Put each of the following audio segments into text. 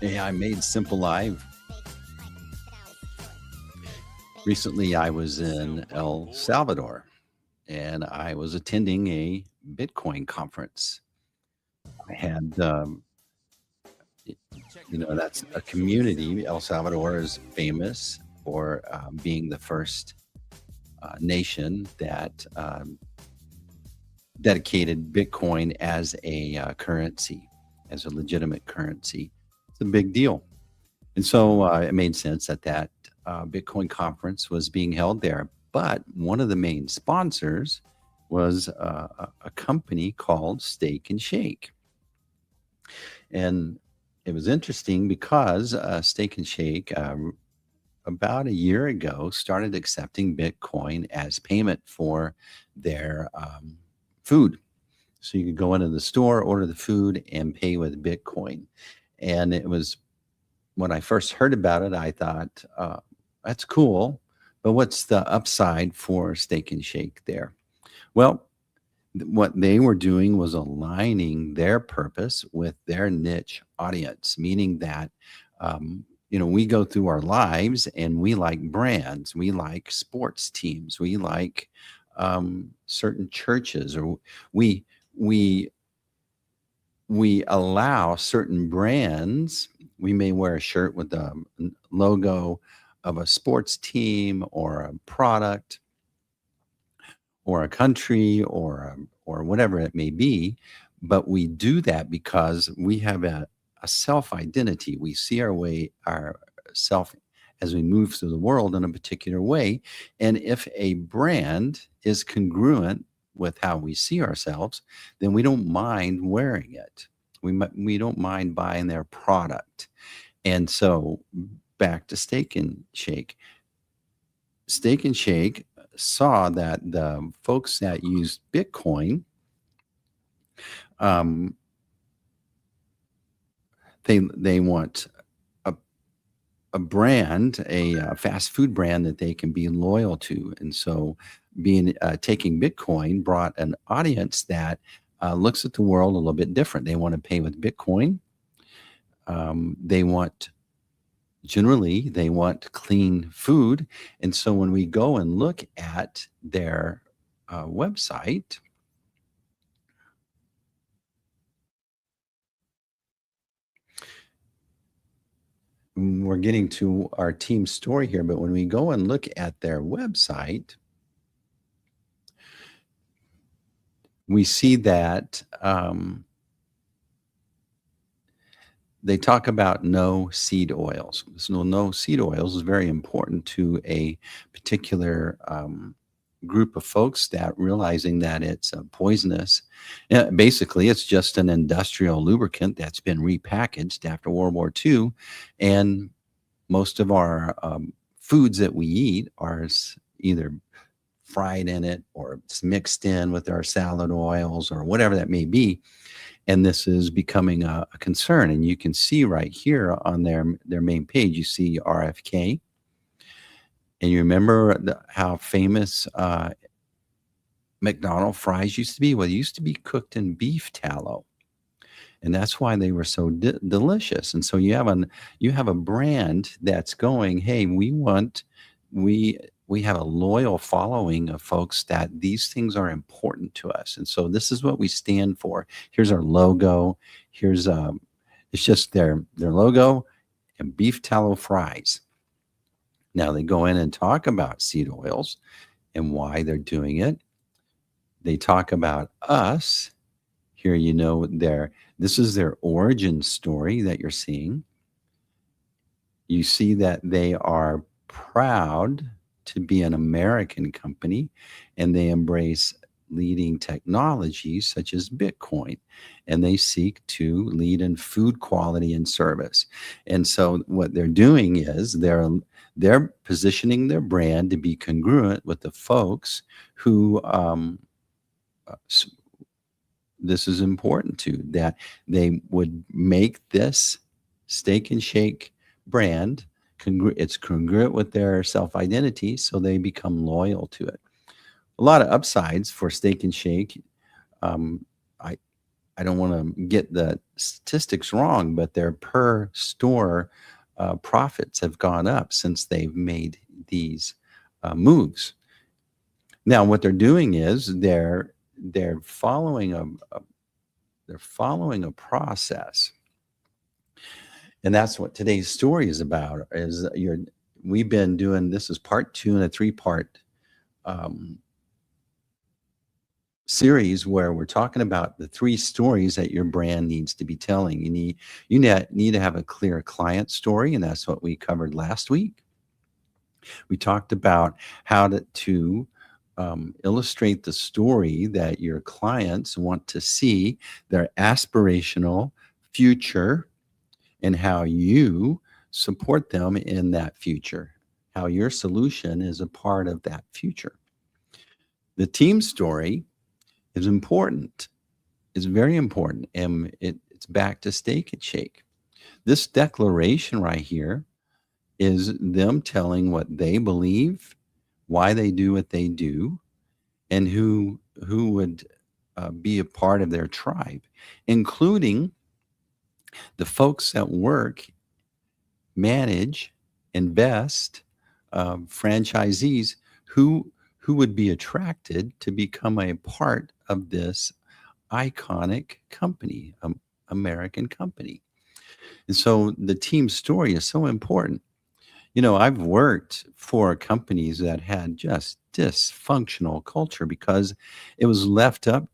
AI made simple live. Recently, I was in El Salvador and I was attending a Bitcoin conference. I had, y- that's a community. El Salvador is famous for being the first nation that dedicated Bitcoin as a currency, as a legitimate currency. It's a big deal. And so it made sense that Bitcoin conference was being held there. But one of the main sponsors was a company called Steak and Shake. And it was interesting because Steak and Shake, about a year ago, started accepting Bitcoin as payment for their food. So you could go into the store, order the food, and pay with Bitcoin. And it was when I first heard about it, I thought, that's cool. But what's the upside for Steak and Shake there? Well, what they were doing was aligning their purpose with their niche audience, meaning that, we go through our lives and we like brands, we like sports teams, we like certain churches, or we, we, we allow certain brands. We may wear a shirt with the logo of a sports team or a product or a country or whatever it may be, but we do that because we have a self identity. We see our self as we move through the world in a particular way. And if a brand is congruent with how we see ourselves, then we don't mind wearing it. We don't mind buying their product. And so back to Steak and Shake. Steak and Shake saw that the folks that used Bitcoin, um, they want a, a brand, a fast food brand that they can be loyal to, and so being taking Bitcoin brought an audience that looks at the world a little bit different. They want to pay with Bitcoin. They want Generally they want clean food, and so when we go and look at their website, we're getting to our team story here, but when we go and look at their website, we see that they talk about no seed oils. So no seed oils is very important to a particular group of folks that realizing that it's poisonous. Basically, it's just an industrial lubricant that's been repackaged after World War II, and most of our foods that we eat are either fried in it or it's mixed in with our salad oils or whatever that may be. And this is becoming a concern. And you can see right here on their main page, you see RFK. And you remember how famous McDonald's fries used to be? Well, they used to be cooked in beef tallow. And that's why they were so delicious. And so you have a brand that's going, hey, we have a loyal following of folks that these things are important to us, and so this is what we stand for. Here's our logo. Here's it's just their logo and beef tallow fries. Now they go in and talk about seed oils and why they're doing it. They talk about us here. This is their origin story that you're seeing. You see that they are proud to be an American company, and they embrace leading technologies such as Bitcoin, and they seek to lead in food quality and service. And so what they're doing is they're positioning their brand to be congruent with the folks who uh, this is important to, that they would make this Steak and Shake brand it's congruent with their self identity, so they become loyal to it. A lot of upsides for Steak and Shake. Um, I I don't want to get the statistics wrong, but their per store profits have gone up since they've made these moves. Now, what they're doing is they're following they're following a process, and that's what today's story is about. We've been doing this is part two in a three-part um, series where we're talking about the three stories that your brand needs to be telling. You need to have a clear client story, and that's what we covered last week. We talked about how to illustrate the story that your clients want to see, their aspirational future, and how you support them in that future, how your solution is a part of that future. The team story is important. It's very important, and it's back to Steak and Shake. This declaration right here is them telling what they believe, why they do what they do, and who would be a part of their tribe, including the folks that work, manage, invest, franchisees who would be attracted to become a part of this iconic company, American company. And so the team story is so important. I've worked for companies that had just dysfunctional culture because it was left up.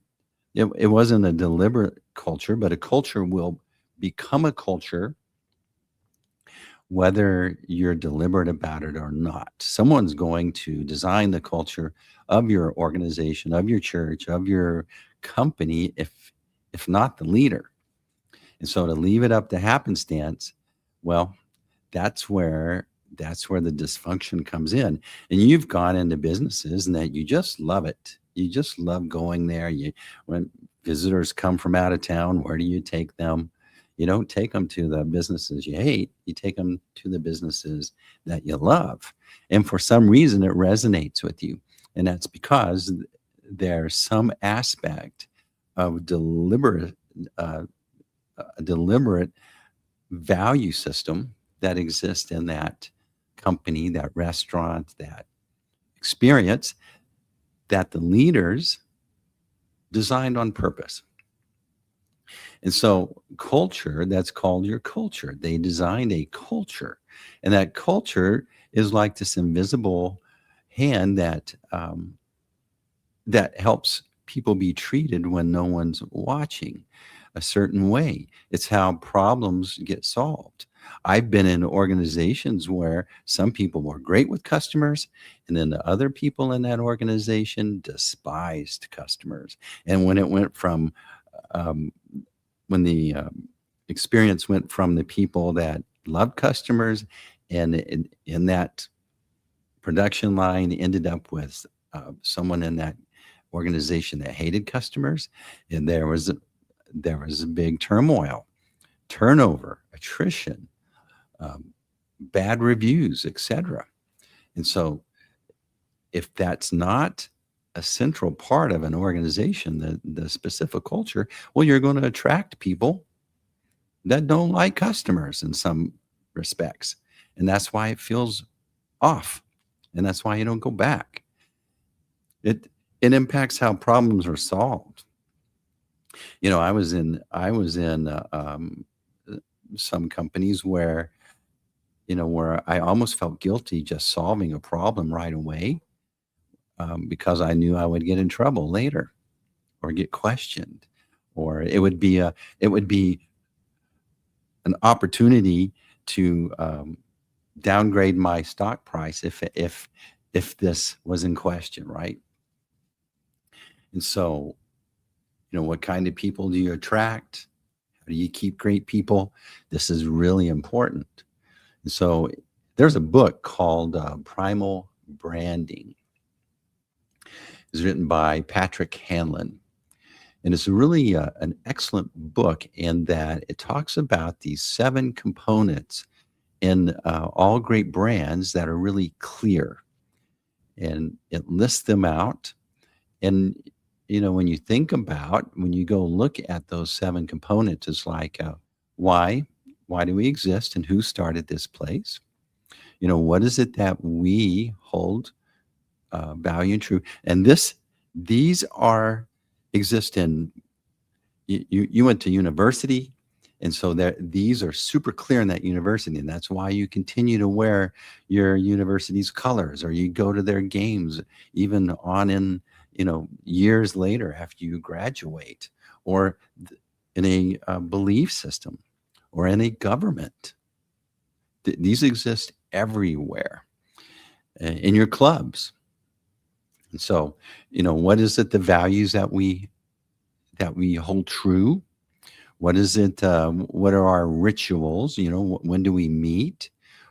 It wasn't a deliberate culture, but a culture will become a culture whether you're deliberate about it or not. Someone's going to design the culture of your organization, of your church, of your company, if not the leader. And so to leave it up to happenstance, well, that's where the dysfunction comes in. And you've gone into businesses and that you just love it. You just love going there. When visitors come from out of town, where do you take them? You don't take them to the businesses you hate. You take them to the businesses that you love. And for some reason, it resonates with you. And that's because there's some aspect of deliberate value system that exists in that company, that restaurant, that experience that the leaders designed on purpose. And so culture, that's called your culture. They designed a culture. And that culture is like this invisible hand that helps people be treated when no one's watching a certain way. It's how problems get solved. I've been in organizations where some people were great with customers, and then the other people in that organization despised customers. And when it went from when the experience went from the people that loved customers, and in that production line ended up with someone in that organization that hated customers, and there was a big turmoil, turnover, attrition, bad reviews, etc. And so if that's not a central part of an organization, the specific culture, well, you're going to attract people that don't like customers in some respects. And that's why it feels off. And that's why you don't go back. It impacts how problems are solved. I was in some companies where I almost felt guilty just solving a problem right away, because I knew I would get in trouble later or get questioned, or it would be an opportunity to downgrade my stock price if this was in question, right? And so, what kind of people do you attract? How do you keep great people? This is really important. And so there's a book called Primal Branding. It's written by Patrick Hanlon. And it's really an excellent book in that it talks about these 7 components in all great brands that are really clear. And it lists them out. And when you think about when you go look at those 7 components, it's like, why? Why do we exist and who started this place? What is it that we hold value and true? And these are exist in you went to university, and so these are super clear in that university, and that's why you continue to wear your university's colors, or you go to their games even on in years later after you graduate, or in a belief system, or in a government. These exist everywhere, in your clubs. And so, what is it, the values that we hold true? What is it? What are our rituals? When do we meet?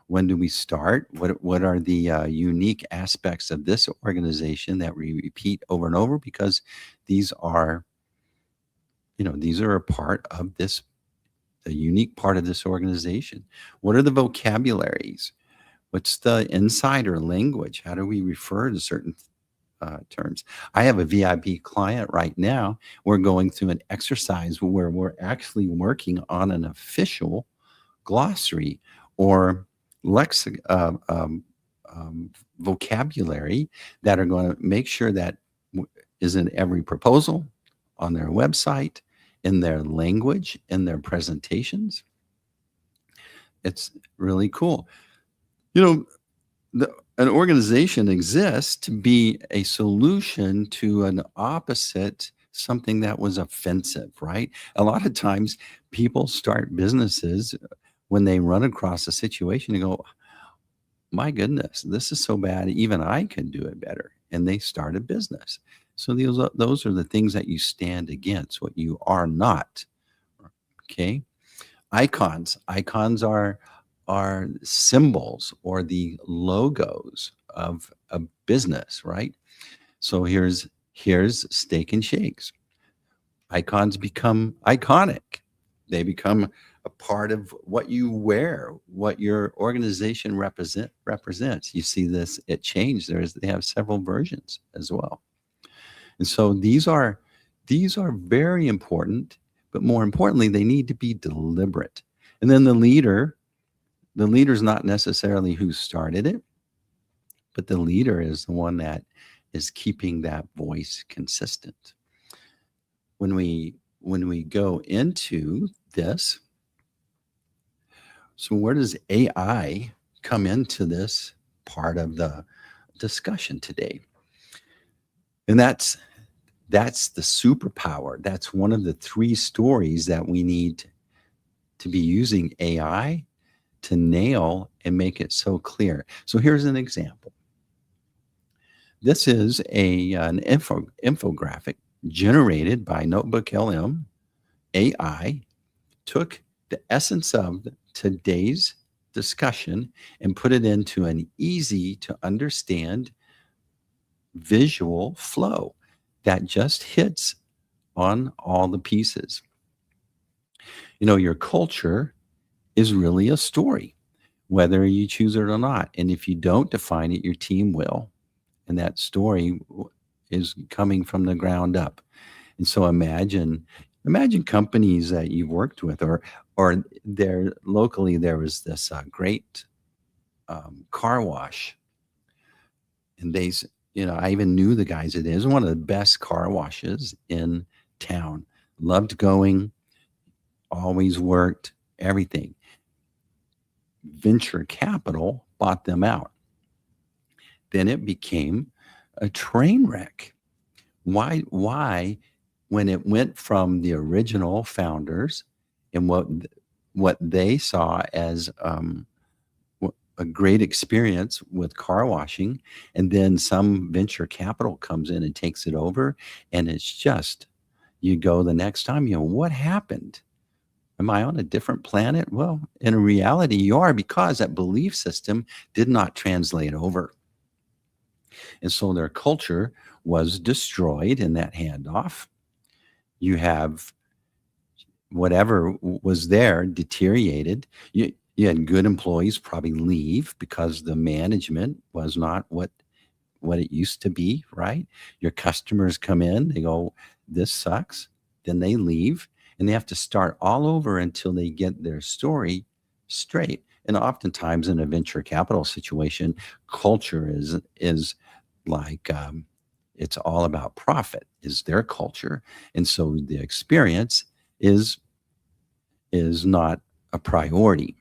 When do we start? What are the unique aspects of this organization that we repeat over and over? Because these are, these are a part of this, a unique part of this organization. What are the vocabularies? What's the insider language? How do we refer to certain terms? I have a VIP client right now. We're going through an exercise where we're actually working on an official glossary or vocabulary that are going to make sure that is in every proposal, on their website, in their language, in their presentations. It's really cool. An organization exists to be a solution to an opposite, something that was offensive, right? A lot of times people start businesses when they run across a situation and go, my goodness, this is so bad, even I can do it better. And they start a business. So those are the things that you stand against, what you are not. Okay. Icons are symbols or the logos of a business, right? So here's Steak and Shakes. Icons become iconic. They become a part of what you wear, what your organization represents. You see this, it changed. They have several versions as well. And so these are very important, but more importantly, they need to be deliberate. And then the leader's not necessarily who started it, but the leader is the one that is keeping that voice consistent. When we go into this, so where does AI come into this part of the discussion today? And that's the superpower. That's one of the 3 stories that we need to be using AI to nail and make it so clear. So here's an example. This is an infographic generated by Notebook LM. AI took the essence of today's discussion and put it into an easy to understand visual flow that just hits on all the pieces. Your culture is really a story, whether you choose it or not. And if you don't define it, your team will. And that story is coming from the ground up. And so imagine companies that you've worked with, or there locally, there was this great car wash. And I even knew the guys. It is one of the best car washes in town. Loved going, always worked, everything. Venture capital bought them out. Then it became a train wreck. Why? When it went from the original founders and what they saw as a great experience with car washing, and then some venture capital comes in and takes it over, and it's just, you go the next time, what happened? Am I on a different planet? Well, in reality, you are, because that belief system did not translate over. And so their culture was destroyed in that handoff. You have whatever was there deteriorated. You had good employees probably leave because the management was not what what it used to be, right? Your customers come in, they go, this sucks. Then they leave and they have to start all over until they get their story straight. And oftentimes in a venture capital situation, culture is like it's all about profit is their culture. And so the experience is is not a priority.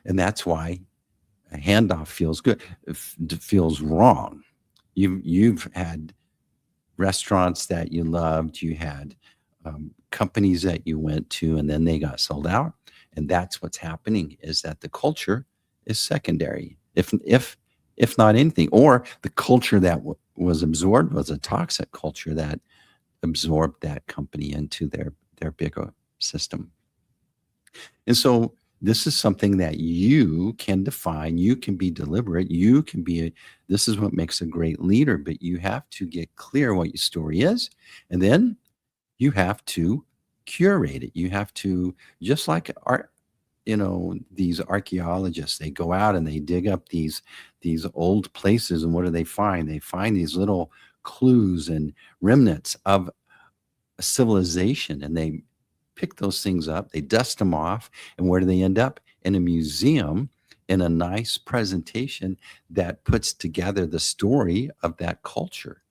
And that's why a handoff feels good. Feels wrong. You've had restaurants that you loved, you had companies that you went to, and then they got sold out. And that's what's happening is that the culture is secondary, if not anything, or the culture that was absorbed was a toxic culture that absorbed that company into their bigger system. And so this is something that you can define, you can be deliberate, you can be this is what makes a great leader, but you have to get clear what your story is, and then you have to curate it. You have to just like art, these archaeologists, they go out and they dig up these old places, and what do they find? They find these little clues and remnants of a civilization, and they pick those things up, they dust them off, and where do they end up? In a museum, in a nice presentation that puts together the story of that culture,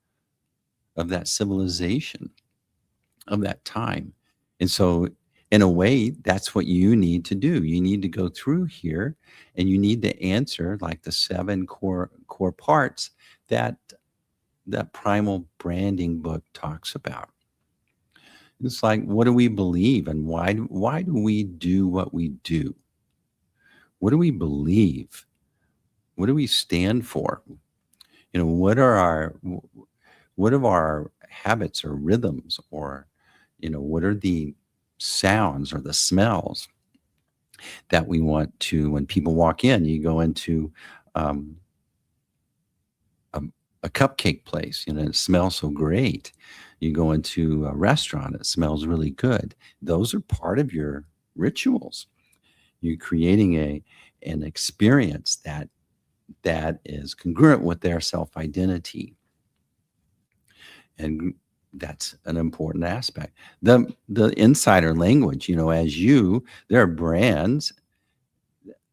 of that civilization, of that time. And so, in a way, that's what you need to do. You need to go through here and you need to answer like the seven core parts that that primal branding book talks about. It's like, what do we believe and why do we do what we do? What do we believe? What do we stand for? What are our habits or rhythms, or what are the sounds or the smells that we want to, when people walk in, you go into um, a, a cupcake place, it smells so great. You go into a restaurant, it smells really good. Those are part of your rituals. You're creating an experience that is congruent with their self-identity. And that's an important aspect. The insider language, there are brands.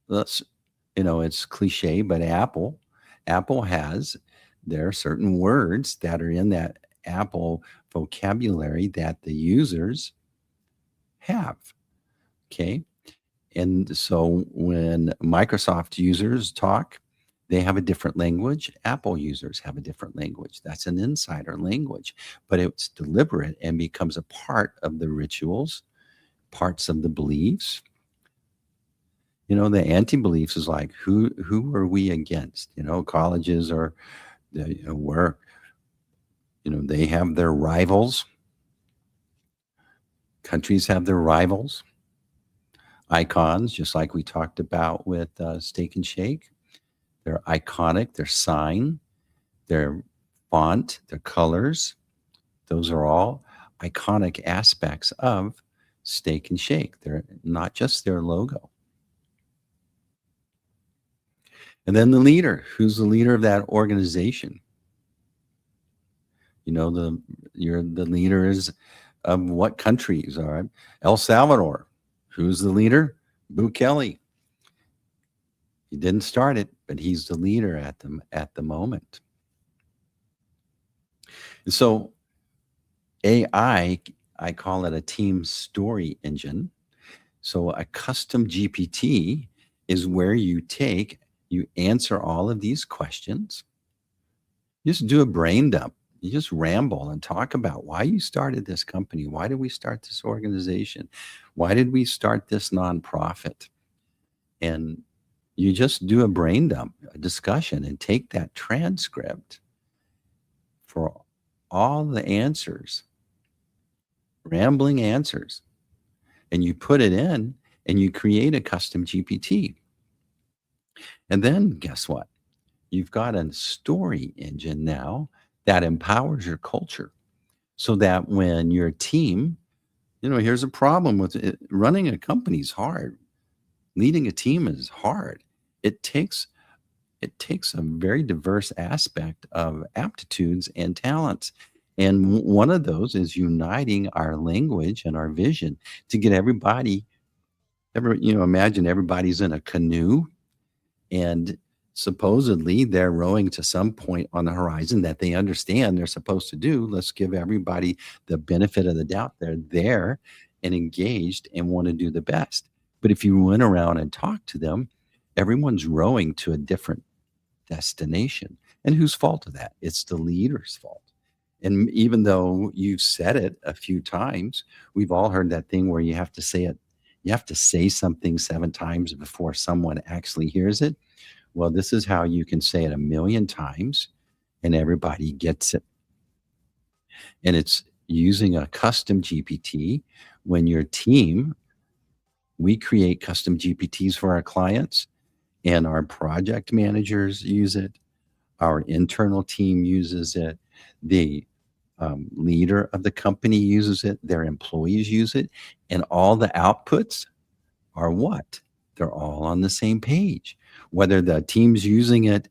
Let's, it's cliche, but Apple has, there are certain words that are in that Apple vocabulary that the users have. Okay. And so when Microsoft users talk, they have a different language. Apple users have a different language. That's an insider language, but it's deliberate and becomes a part of the rituals, parts of the beliefs. The anti-beliefs is like, who are we against? Colleges are, where, they have their rivals. Countries have their rivals. Icons, just like we talked about with Steak and Shake. They're iconic, their sign, their font, their colors. Those are all iconic aspects of Steak and Shake. They're not just their logo. And then the leader. Who's the leader of that organization? The leader is of what countries? All right. El Salvador. Who's the leader? Bukele. He didn't start it, but he's the leader at the moment. And so AI, I call it a team story engine. So a custom GPT is where you answer all of these questions. You just do a brain dump. You just ramble and talk about why you started this company. Why did we start this organization? Why did we start this nonprofit? And you just do a brain dump, a discussion, and take that transcript for all the answers, rambling answers, and you put it in and you create a custom GPT. And then guess what? You've got a story engine now that empowers your culture so that when your team, here's a problem with it. Running a company is hard. Leading a team is hard. It takes it takes a very diverse aspect of aptitudes and talents. And one of those is uniting our language and our vision to get everybody, imagine everybody's in a canoe and supposedly they're rowing to some point on the horizon that they understand they're supposed to do. Let's give everybody the benefit of the doubt. They're there and engaged and want to do the best. But if you went around and talked to them, everyone's rowing to a different destination. And whose fault is that? It's the leader's fault. And even though you've said it a few times, we've all heard that thing where you have to say something 7 times before someone actually hears it. Well, this is how you can say it a million times and everybody gets it. And it's using a custom GPT. When your team, we create custom GPTs for our clients, and our project managers use it. Our internal team uses it. The leader of the company uses it. Their employees use it. And all the outputs are what? They're all on the same page. Whether the team's using it,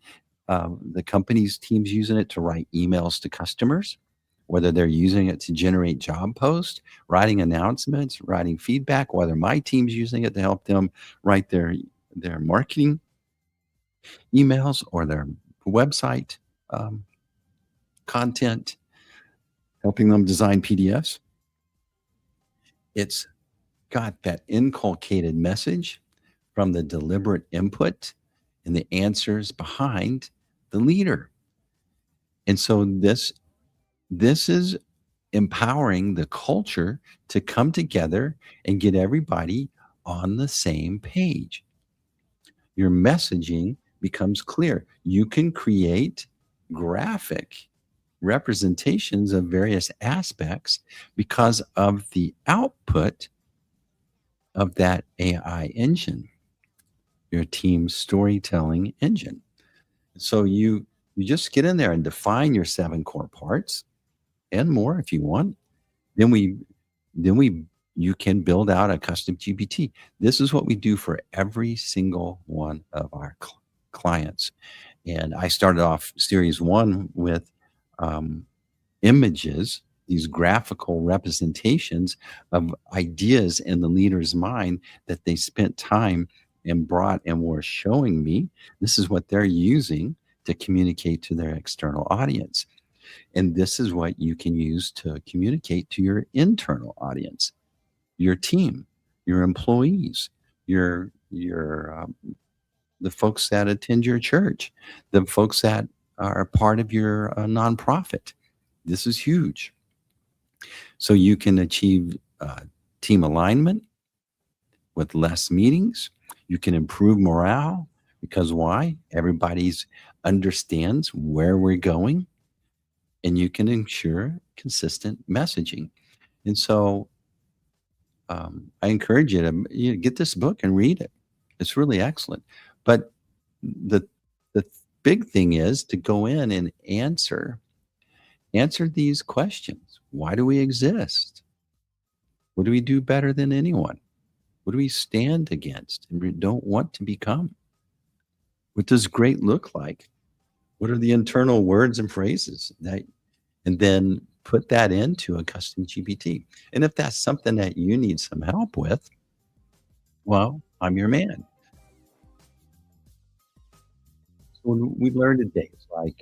the company's team's using it to write emails to customers, whether they're using it to generate job posts, writing announcements, writing feedback, whether my team's using it to help them write their marketing emails or their website um, content, helping them design PDFs. It's got that inculcated message from the deliberate input and the answers behind the leader. And so this is empowering the culture to come together and get everybody on the same page. Your messaging becomes clear. You can create graphic representations of various aspects because of the output of that AI engine, your team's storytelling engine. So you just get in there and define your 7 core parts and more if you want. Then we then we you can build out a custom GPT. This is what we do for every single one of our clients. And I started off series 1 with um, images, these graphical representations of ideas in the leader's mind that they spent time and brought and were showing me. This is what they're using to communicate to their external audience. And this is what you can use to communicate to your internal audience, your team, your employees, your the folks that attend your church, the folks that are part of your nonprofit. This is huge. So you can achieve team alignment with less meetings. You can improve morale because why? Everybody's understands where we're going, and you can ensure consistent messaging. And so I encourage you to get this book and read it. It's really excellent. But the the big thing is to go in and answer these questions. Why do we exist? What do we do better than anyone? What do we stand against and we don't want to become? What does great look like? What are the internal words and phrases that, and then put that into a custom GPT. And if that's something that you need some help with, well, I'm your man. So we learned today, it's like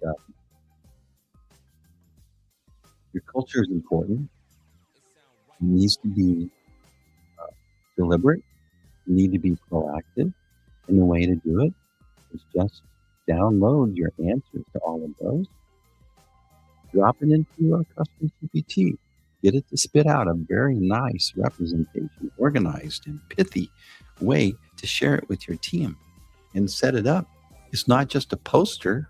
your culture is important. It needs to be deliberate. You need to be proactive. And the way to do it is just download your answers to all of those, drop it into a custom GPT, get it to spit out a very nice representation, organized and pithy way to share it with your team and set it up. It's not just a poster.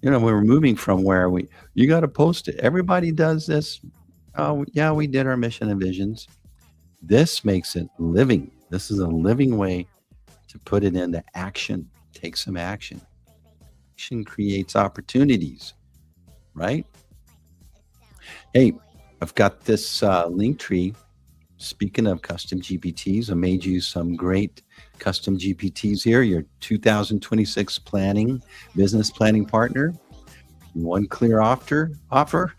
We're moving from where you got to post it. Everybody does this. Oh, yeah, we did our mission and visions. This makes it living. This is a living way to put it into action. Take some action. Action creates opportunities, right? Hey, I've got this link tree Speaking of custom GPTs, I made you some great custom GPTs here. Your 2026 business planning partner. One clear offer. Your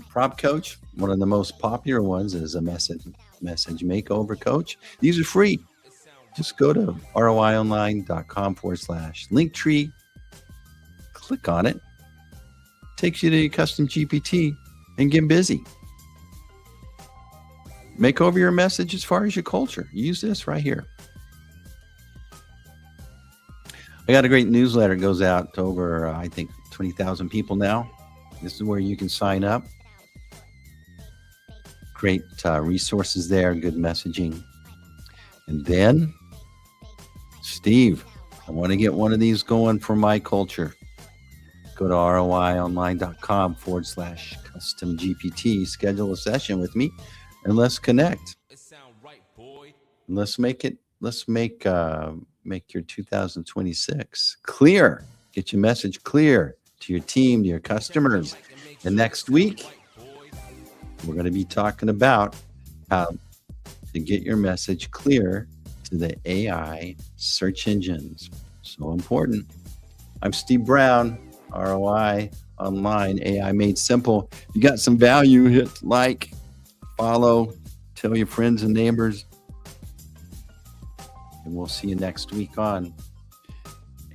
prompt coach. One of the most popular ones is a message makeover coach. These are free. Just go to roionline.com/linktree. Click on it. Takes you to your custom GPT and get busy. Make over your message as far as your culture. Use this right here. I got a great newsletter. It goes out to over, I think, 20,000 people now. This is where you can sign up. Great resources there, good messaging. And then, Steve, I want to get one of these going for my culture. Go to roionline.com/custom GPT. Schedule a session with me and let's connect. Let's make your 2026 clear. Get your message clear to your team, to your customers. And next week, we're going to be talking about how to get your message clear to the AI search engines. So important. I'm Steve Brown, ROI Online, AI Made Simple. If you got some value, hit like, follow, tell your friends and neighbors. And we'll see you next week on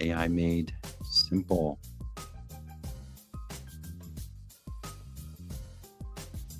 AI Made Simple.